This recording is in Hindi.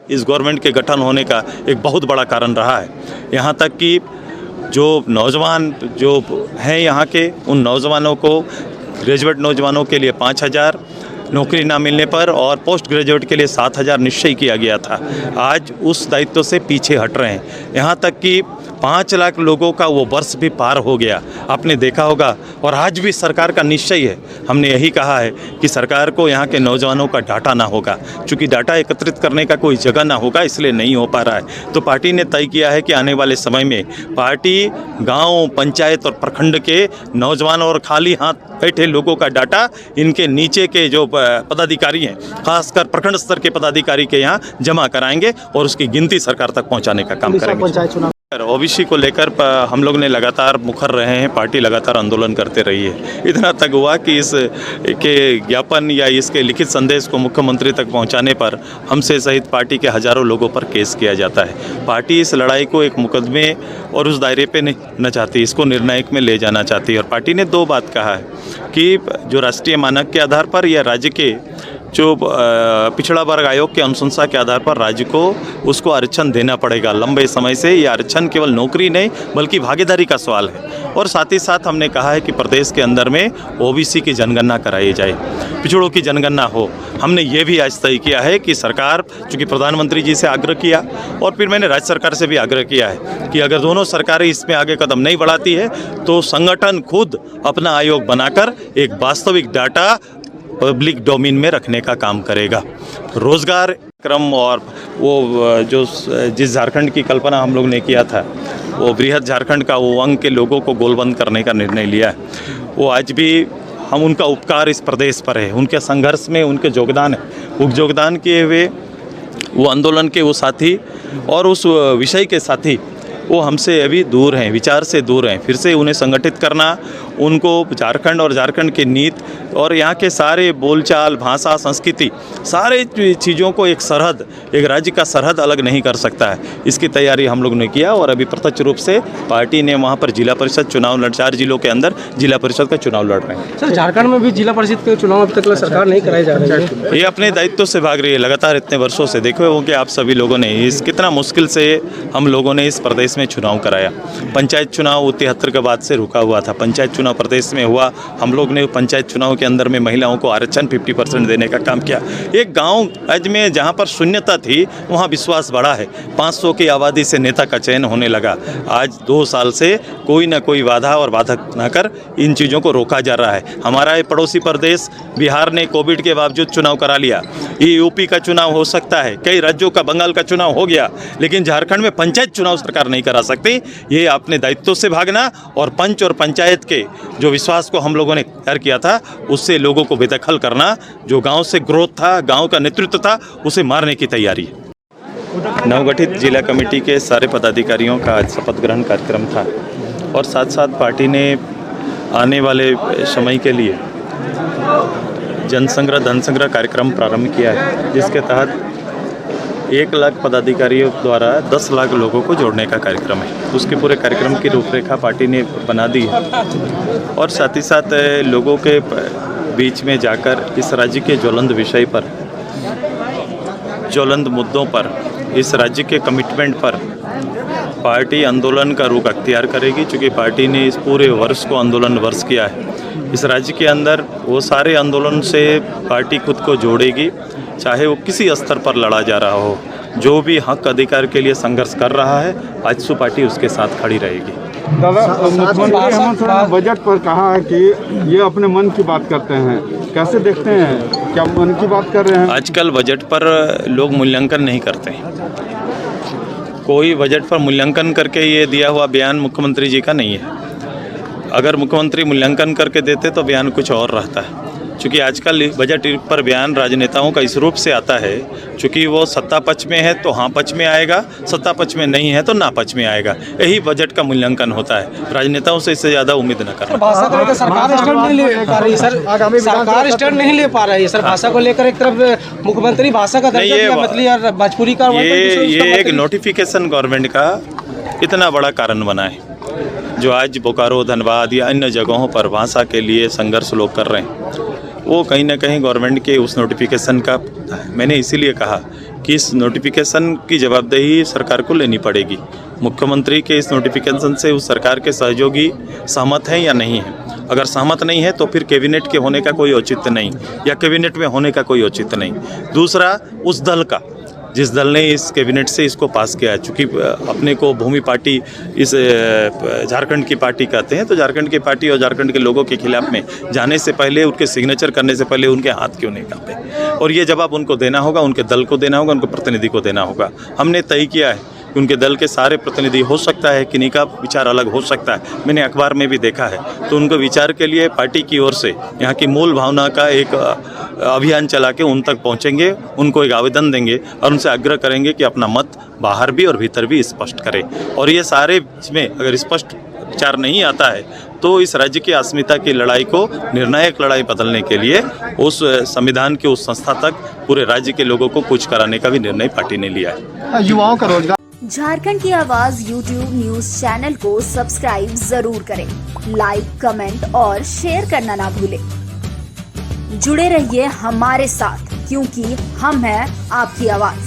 इस गवर्नमेंट के गठन होने का एक बहुत बड़ा कारण रहा है। यहाँ तक कि जो नौजवान जो हैं यहाँ के, उन नौजवानों को, ग्रेजुएट नौजवानों के लिए 5,000 नौकरी ना मिलने पर और पोस्ट ग्रेजुएट के लिए 7,000 निश्चय किया गया था। आज उस दायित्व से पीछे हट रहे हैं। यहाँ तक कि 5 लाख लोगों का वो वर्ष भी पार हो गया, आपने देखा होगा। और आज भी सरकार का निश्चय है, हमने यही कहा है कि सरकार को यहाँ के नौजवानों का डाटा ना होगा, चूँकि डाटा एकत्रित करने का कोई जगह ना होगा, इसलिए नहीं हो पा रहा है। तो पार्टी ने तय किया है कि आने वाले समय में पार्टी गांव, पंचायत और प्रखंड के नौजवान और खाली हाथ बैठे लोगों का डाटा इनके नीचे के जो पदाधिकारी हैं, खासकर प्रखंड स्तर के पदाधिकारी के यहाँ जमा कराएंगे और उसकी गिनती सरकार तक पहुँचाने का काम करेंगे। ओबीसी को लेकर हम लोग ने लगातार मुखर रहे हैं, पार्टी लगातार आंदोलन करते रही है। इतना तक हुआ कि इस के ज्ञापन या इसके लिखित संदेश को मुख्यमंत्री तक पहुंचाने पर हमसे सहित पार्टी के हजारों लोगों पर केस किया जाता है। पार्टी इस लड़ाई को एक मुकदमे और उस दायरे पे नहीं चाहती, इसको निर्णायक में ले जाना चाहती है। और पार्टी ने 2 बात कहा है कि जो राष्ट्रीय मानक के आधार पर या राज्य के जो पिछड़ा वर्ग आयोग के अनुशंसा के आधार पर राज्य को उसको आरक्षण देना पड़ेगा। लंबे समय से ये आरक्षण केवल नौकरी नहीं बल्कि भागीदारी का सवाल है। और साथ ही साथ हमने कहा है कि प्रदेश के अंदर में ओबीसी की जनगणना कराई जाए, पिछड़ों की जनगणना हो। हमने ये भी आज तय किया है कि सरकार, चूँकि प्रधानमंत्री जी से आग्रह किया और फिर मैंने राज्य सरकार से भी आग्रह किया है कि अगर दोनों सरकारें इसमें आगे कदम नहीं बढ़ाती है तो संगठन खुद अपना आयोग बनाकर एक वास्तविक डाटा पब्लिक डोमेन में रखने का काम करेगा। रोजगार क्रम और वो जो जिस झारखंड की कल्पना हम लोग ने किया था, वो बृहद झारखंड का वो अंग के लोगों को गोलबंद करने का निर्णय लिया है। वो आज भी हम उनका उपकार इस प्रदेश पर है, उनके संघर्ष में उनके योगदान है, वो योगदान किए हुए वो आंदोलन के वो साथी और उस विषय के साथी वो हमसे अभी दूर हैं, विचार से दूर हैं। फिर से उन्हें संगठित करना, उनको झारखंड और झारखंड की नीति और यहाँ के सारे बोलचाल, भाषा, संस्कृति, सारे चीज़ों को एक सरहद, एक राज्य का सरहद अलग नहीं कर सकता है। इसकी तैयारी हम लोग ने किया और अभी प्रत्यक्ष रूप से पार्टी ने वहाँ पर जिला परिषद चुनाव 4 जिलों के अंदर जिला परिषद का चुनाव लड़ रहे हैं। सर, झारखंड में भी जिला परिषद के चुनाव अभी तक सरकार नहीं कराई जा रही है। ये अपने दायित्व से भाग रही है लगातार इतने वर्षों से। देखो होंगे आप सभी लोगों ने कितना मुश्किल से हम लोगों ने इस प्रदेश में चुनाव कराया। पंचायत चुनाव 73 के बाद से रुका हुआ था। पंचायत चुनाव प्रदेश में हुआ, हम लोग ने पंचायत चुनाव के अंदर में महिलाओं को आरक्षण 50% देने का काम किया। एक गांव आज में जहां पर शून्यता थी वहां विश्वास बढ़ा है। 500 की आबादी से नेता का चयन होने लगा। आज 2 साल से कोई ना कोई बाधा और बाधक न कर इन चीज़ों को रोका जा रहा है। हमारा पड़ोसी प्रदेश बिहार ने कोविड के बावजूद चुनाव करा लिया। ये यूपी का चुनाव हो सकता है, कई राज्यों का, बंगाल का चुनाव हो गया, लेकिन झारखंड में पंचायत चुनाव सरकार नहीं करा सकती। ये अपने दायित्व से भागना और पंच और पंचायत के जो विश्वास को हम लोगों ने तैयार किया था उससे लोगों को बेदखल करना, जो गांव से ग्रोथ था, गांव का नेतृत्व था, उसे मारने की तैयारी है। नवगठित जिला कमेटी के सारे पदाधिकारियों का आज शपथ ग्रहण कार्यक्रम था और साथ साथ पार्टी ने आने वाले समय के लिए जनसंग्रह, धन संग्रह कार्यक्रम प्रारंभ किया है, जिसके तहत 1 लाख पदाधिकारियों द्वारा 10 लाख लोगों को जोड़ने का कार्यक्रम है। उसके पूरे कार्यक्रम की रूपरेखा पार्टी ने बना दी है और साथ ही साथ लोगों के बीच में जाकर इस राज्य के ज्वलंत विषय पर, ज्वलंत मुद्दों पर, इस राज्य के कमिटमेंट पर पार्टी आंदोलन का रुख अख्तियार करेगी। चूँकि पार्टी ने इस पूरे वर्ष को आंदोलन वर्ष किया है, इस राज्य के अंदर वो सारे आंदोलन से पार्टी खुद को जोड़ेगी, चाहे वो किसी स्तर पर लड़ा जा रहा हो। जो भी हक अधिकार के लिए संघर्ष कर रहा है, आजसू पार्टी उसके साथ खड़ी रहेगी। दादा, मुख्यमंत्री हेमंत सोरेन ने बजट पर कहा है कि ये अपने मन की बात करते हैं, कैसे देखते हैं, क्या मन की बात कर रहे हैं? आजकल बजट पर लोग मूल्यांकन नहीं करते हैं। कोई बजट पर मूल्यांकन करके ये दिया हुआ बयान मुख्यमंत्री जी का नहीं है। अगर मुख्यमंत्री मूल्यांकन करके देते तो बयान कुछ और रहता है। चूँकि आजकल बजट पर बयान राजनेताओं का इस रूप से आता है, चूँकि वो सत्ता पक्ष में है तो हाँ पक्ष में आएगा, सत्ता पक्ष में नहीं है तो ना पक्ष में आएगा। यही बजट का मूल्यांकन होता है। राजनेताओं से इससे ज़्यादा उम्मीद न करना। भाषा को लेकर सरकार स्टैंड नहीं ले पा रही है सर, सरकार स्टैंड नहीं ले पा रही है सर। भाषा को लेकर एक तरफ मुख्यमंत्री भाषा का दर्जा दिया, मैथिली और भोजपुरी का, ये एक नोटिफिकेशन गवर्नमेंट का इतना बड़ा कारण बना है, जो आज बोकारो, धनबाद या अन्य जगहों पर भाषा के लिए संघर्ष लोग कर रहे हैं। वो कहीं ना कहीं गवर्नमेंट के उस नोटिफिकेशन का, मैंने इसीलिए कहा कि इस नोटिफिकेशन की जवाबदेही सरकार को लेनी पड़ेगी। मुख्यमंत्री के इस नोटिफिकेशन से उस सरकार के सहयोगी सहमत हैं या नहीं हैं। अगर सहमत नहीं है तो फिर कैबिनेट के होने का कोई औचित्य नहीं, या कैबिनेट में होने का कोई औचित्य नहीं। दूसरा, उस दल का जिस दल ने इस कैबिनेट से इसको पास किया है, चूँकि अपने को भूमि पार्टी इस झारखंड की पार्टी कहते हैं, तो झारखंड की पार्टी और झारखंड के लोगों के खिलाफ में जाने से पहले, उनके सिग्नेचर करने से पहले उनके हाथ क्यों नहीं कांपे। और ये जवाब उनको देना होगा, उनके दल को देना होगा, उनके प्रतिनिधि को देना होगा। हमने तय किया है कि उनके दल के सारे प्रतिनिधि, हो सकता है किन्हीं का विचार अलग हो सकता है, मैंने अखबार में भी देखा है, तो उनको विचार के लिए पार्टी की ओर से यहाँ की मूल भावना का एक अभियान चला के उन तक पहुँचेंगे, उनको एक आवेदन देंगे और उनसे आग्रह करेंगे कि अपना मत बाहर भी और भीतर भी स्पष्ट करें। और ये सारे इसमें अगर स्पष्ट विचार नहीं आता है तो इस राज्य की अस्मिता की लड़ाई को निर्णायक लड़ाई बदलने के लिए उस संविधान के उस संस्था तक पूरे राज्य के लोगों को कूच कराने का भी निर्णय पार्टी ने लिया है। युवाओं का रोजगार। झारखंड की आवाज YouTube न्यूज चैनल को सब्सक्राइब जरूर करें। लाइक, कमेंट और शेयर करना ना भूलें। जुड़े रहिए हमारे साथ, क्योंकि हम हैं आपकी आवाज।